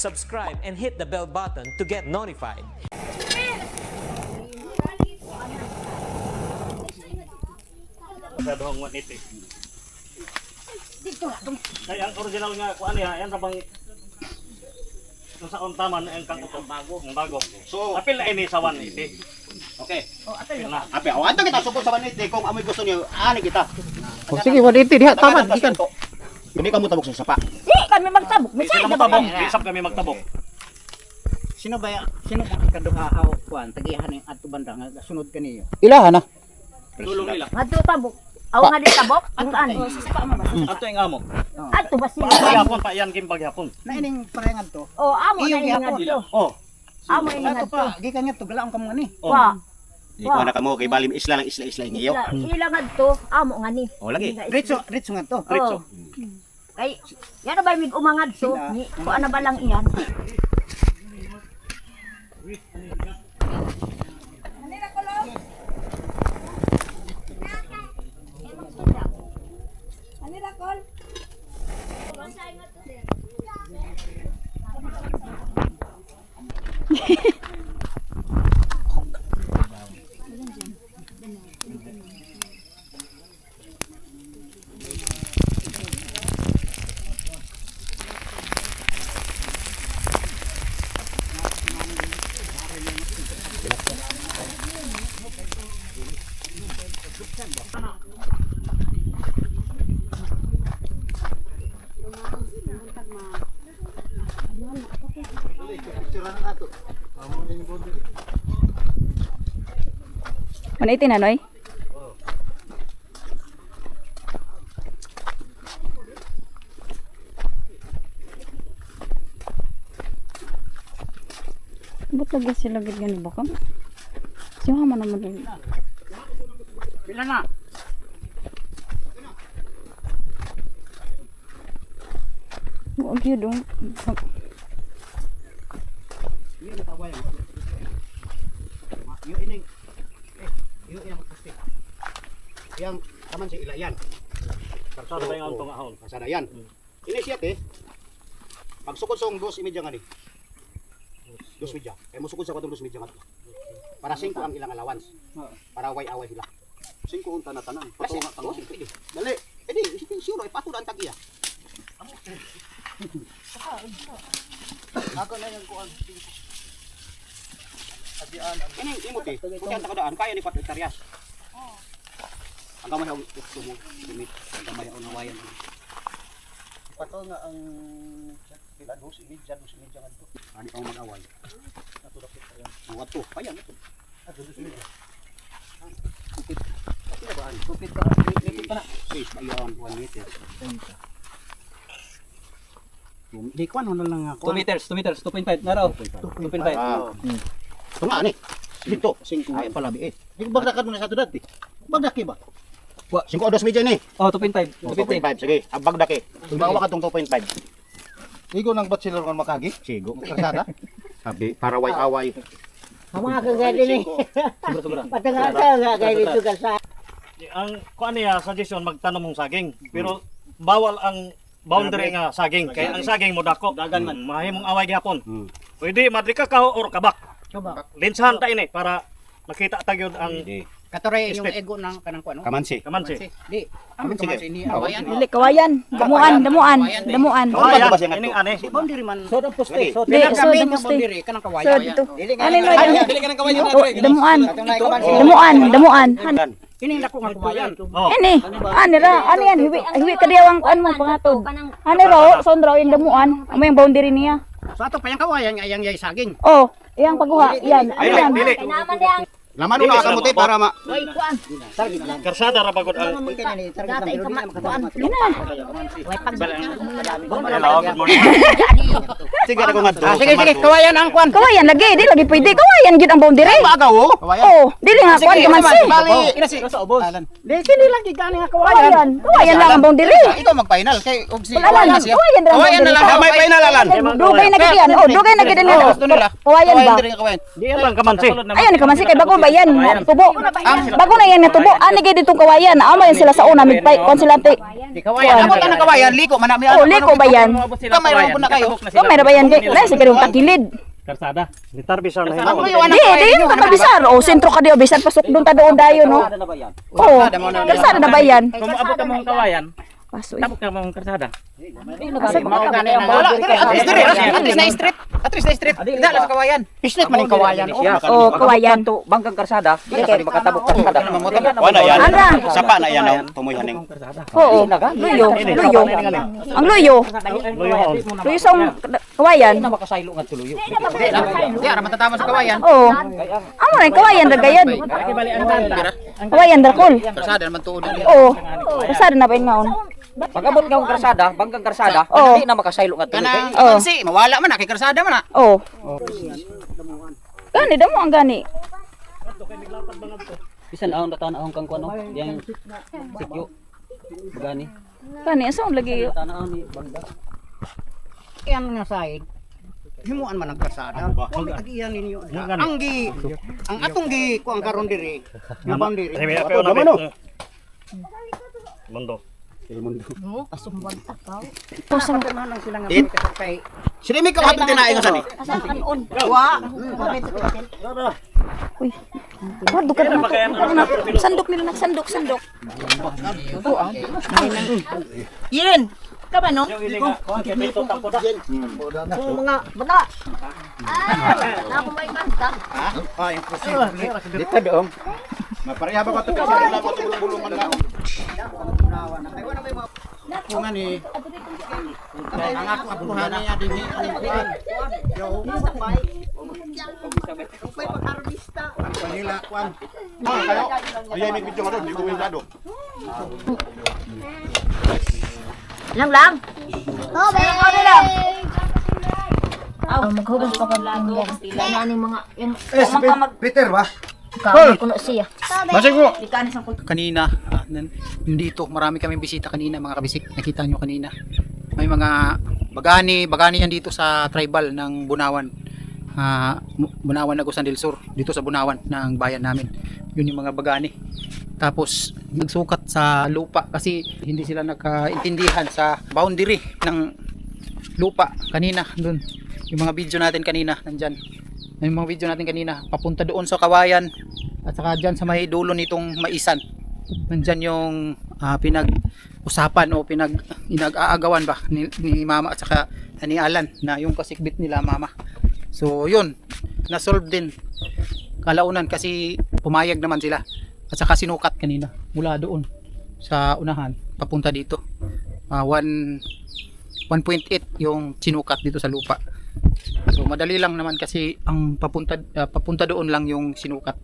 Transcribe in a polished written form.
subscribe and hit the bell button to get notified. Sa dohong wanit eh. Kaya ang original nga kuan niya, yan rabang kung sa taman ang kang bago. Ang bago. So, apil na ini sa wanit eh. okay. Apil na. Ape, ato kita sukod sa manit kung amoy gusto niyo, ani kita. Oh, sige, 180 diha, tama, gikan. Hindi ka mo tabok sa sapa. Di kami magtabok. Di sila magtabok, di sab kami magtabok. Sino ba sino ang ikaduha aw kuan tagihan ni adto banda nga sunod kaniyo? Ilahan na. Tulong nila. Adto tabok. Aw nga di tabok. Ang ano? Ato ang amo. Adto ba sila? Paghapon pa yan kim paghapon. Na ining parehangan to. Oh, amo na Iyo yung gyapon. adto. Oh, Amo yung Ato adto. pa gikan nga to galaong kamo ngani. Wa. Di ko na kamo kay balim isla lang isla ngayo. Ilang adto, amo nga ni. O lagi. Diretso nga to. diretso. Kay yan na ba mig umangad to? Ni ko ana ba lang iyan? Maniti na, Noy? Ba't lagi sila ganyan ba ka? Siya man naman lang. Pila na. Huwag yun dong. Iyo na kaway. Iyo ining. Iyo yang pasti. Yang taman si ilayan. Karsada ba yung antong ahon? Kasada yan. Ini siya te. Pag sukod sa 2:30 nga ni. 2:30. Kaya mo sukod sa 2:30 nga. Para 5 ang ilang allowance. Para away-away sila. 5 unta na tanan. Patunga tango. Dali. Edi, sure ipato ang tagiya. Ako na yung kuan. Ini imot eh. Kung ang takadaan kaya ni Patrick Tarias. Ang gamay ang sumo, limit, ang gamay ang unawayan. Pato nga ang pila dos imidya nga to. Ani ang mag-away. Ato dapat ayan. Ang ato, payan ato. Ato dos imidya. Kupit. Ano ba? Kupit ka. Kupit pa na. Please, ayan 1 meter. Di kuan ano lang ako. 2 meters, 2.5 na raw. 2.5. Tunga ni. Dito, 5 ay palabi eh. Di ba bagdakan mo na sa to dati? Bagdaki ba? 5 o 2 media ni. Oh, 2.5. 2.5 sige, ang bagdaki. Bawa ka tong 2.5. Igo nang bachelor kan makagi? Sigo. Kasada? Sabi para away-away. Mga kagadi ni. Sobra-sobra. Patanga nga kay dito ka sa. Ang kuan niya suggestion magtanom mong saging, pero bawal ang boundary nga saging kay ang saging mo dako dagan man mahimong away gihapon. Pwede madri ka or kabak. Linsahan ta ini para makita ta gyud ang Katore yung ego ng kanang kuan no. Kamansi. kamansi. Di. Ang Sige. kaman ini awayan. Dili, kawayan. Damuan. Kaya ba siya nga ining to? ani. Boundary man. So ang poste. So Di, pinang so, gabi the nga poste. boundary kanang kawayan. So, dito. Dili nga. Ano, Noy? Dili ka nang kawayan na Oh, damuan. Ini dako nga kawayan. Oh. Ini. Ano ra? Ano yan? Hiwi ka diyaw ang ano mo pangatod. Ano raw? Sondra yung damuan. Amo yung boundary niya. So ato pa yung kawayan nga yang yay saging. Oh, iyang pagkuha. Yan. Ano yan? Dili. Naman diyan. Laman una ka kamuti para ma Oy, kuan. Karsada ra bagod ang Data ikaw kuan. Yan na. Way pag. Hello, good morning. sige ako nga to. Sige sige kawayan ang kuan. Kawayan lagi. Di lagi pwede. Kawayan gid ang boundary. Agaw oh. Oh, dili nga kuan kamansi. Bali. Inasi sa ubos. Di kini lagi gani nga kawayan. Kawayan. Kawayan lang ang boundary. Ikaw mag-final kay og si Alan, siya. kawayan lang ang Kawayan na lang. boundary. May painalan. Dugay na gid yan. Oh, dugay na gid nila. Gusto nila. Kawayan ba? Kawayan. Di lang kamansi. Ayun, kamansi kay bago ba kawayan, tubo. Bago na yan nga tubo. Ani gay ditong kawayan. Amo yan sila sa una migpay kon sila te. Di kawayan. Amo ka ng kawayan, liko man namin. Oh, liko ba yan? Kamay ra po na kayo. Oh, may ba yan gay? Nay sige yung takilid. Karsada. Litar bisar na Ang himo. luyo Di, di yung kabisar. Oh, sentro ka di bisan pasok doon ta doon dayo no. Oh, karsada na ba yan? Kung abot ka mong kawayan, Pasoy. tabok ka mong karsada. Wala, at least na street. At least na street. Hindi lang sa kawayan. Street man yung kawayan. Oh, kawayan. Banggang karsada, di ka makatabok karsada. Wala yan. Ana. Sapa na yan ang tumoy haning. Oo. Luyo, luyo. Ang luyo. Luyo sa kawayan. Makasaylo nga tuluyo. Di ara matatama sa kawayan. Oo. Amo na yung kawayan dagayan. Kawayan darkol. Kasada naman tuod. Oo. Kasada na ba yun ngaon? Pag-abot nga ang karsada, banggang karsada, Oo. hindi na makasaylo nga tuluyo. Kanang Oh. si mawala man na kay karsada man na. Oo. Gani, damo ang gani. Bisan ahon datan ahon kang kuno, yang sikyo. Bagani. Gani, asaon lagi. Tanahon ni bangga. Yan nga side. Himuan man ang karsada. Huwag agiyan ninyo. Ang atong gi ko ang karon diri. Yung boundary. Sabi ako na Mundo. Sila may kapatid tinaay nga sani. Wardo ka na. Sandok nila na, sandok, sandok. Yin. Kaba no? Dito doong. Mapareha ba ko to kasi wala ko bulong-bulungan na. Kung ani. Ang ako apuhan niya dinhi ang kuan. Yo. Kanila kuan. Kayo. Ayay may video nga doon, di ko windado. Lang. Oh, ano lang. Maghugas pa kang lang. Tila na ni mga yung Peter ba? kuno siya. Kanina, nandito, marami kaming bisita kanina mga kabisik. Nakita nyo kanina. May mga bagani yan dito sa tribal ng Bunawan. Bunawan, Agusan del Sur. Dito sa Bunawan ng bayan namin. Yun yung mga bagani. Tapos, nagsukat sa lupa kasi hindi sila nagkaintindihan sa boundary ng lupa kanina. Dun. Yung mga video natin kanina, nandyan. Yung mga video natin kanina, papunta doon sa kawayan at saka dyan sa may dulo nitong maisan. Nandyan yung pinag-usapan o pinag-aagawan ba ni mama at saka ni Alan na yung kasikbit nila mama. So yun, na-solve din kalaunan kasi pumayag naman sila at saka sinukat kanina mula doon sa unahan papunta dito. 1.8 yung sinukat dito sa lupa. So madali lang naman kasi ang papunta doon lang yung sinukat.